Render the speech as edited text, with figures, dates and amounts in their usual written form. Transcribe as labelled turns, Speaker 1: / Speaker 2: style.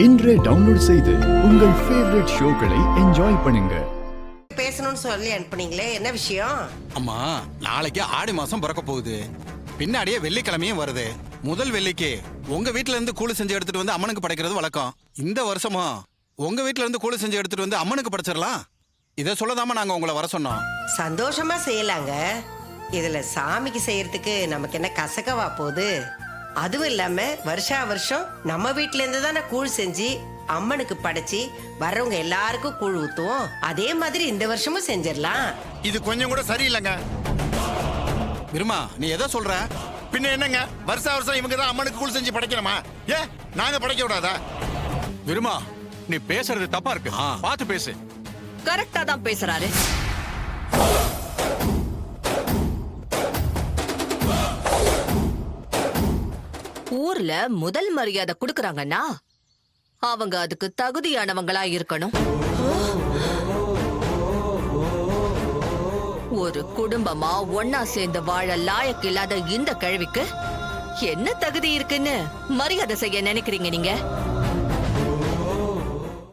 Speaker 1: இன்றே டவுன்லோட் செய்து உங்கள் ஃபேவரட் ஷோக்களை என்ஜாய் பண்ணுங்க.
Speaker 2: பேசணும்னு சொல்லி அனுப்புனீங்களே, என்ன விஷயம்?
Speaker 3: அம்மா, நாளைக்கு ஆடி மாசம் பிறக்க போகுது. பின்னாடியே வெள்ளிக்கிழமையும் வருது. முதல் வெள்ளிக்கு உங்க வீட்ல இருந்து கூழு செஞ்சு எடுத்துட்டு வந்து அம்மனுக்கு படைக்கிறது வழக்கம். இந்த வருஷமும் உங்க வீட்ல இருந்து கூழு செஞ்சு எடுத்துட்டு வந்து அம்மனுக்கு படைச்சிடலாம். இதை சொல்லதாம நாங்க உங்களை வர சொன்னோம்.
Speaker 2: சந்தோஷமா செய்யலாங்க. இதுல சாமிக்கு செய்யறதுக்கு நமக்கு என்ன கசக்கவா போகுது? அதுவும் இல்லாம வருஷா வருஷம் நம்ம வீட்டுல இருந்து தானே கூழ் செஞ்சு அம்மனுக்கு படைச்சி வர்றவங்க எல்லாருக்கும் கூழ் ஊத்துவோம். அதே மாதிரி இந்த வருஷமும் செஞ்சிடலாம்.
Speaker 4: இது கொஞ்சம் கூட சரியில்லைங்க.
Speaker 3: விருமா, நீ எதை சொல்ற?
Speaker 4: பின்ன என்னங்க, வருஷா வருஷம் இவங்க தான் அம்மனுக்கு கூழ் செஞ்சு படைக்கணுமா? ஏ, நாங்க படைக்க விடாதா?
Speaker 5: விருமா, நீ பேசுறது தப்பா இருக்கு. பாத்து பேசு.
Speaker 6: கரெக்டா தான் பேசுறாரு. ஊர்ல முதல் மரியாதை கொடுக்கறாங்கன்னா அவங்க அதுக்கு தகுதியானவங்களா இருக்கணும். ஒரு குடும்பமா ஒன்னா சேர்ந்து வாழ லாயக்கு இல்லாத இந்த கிழவிக்கு என்ன தகுதி இருக்குன்னு மரியாதை செய்ய நினைக்கிறீங்க நீங்க?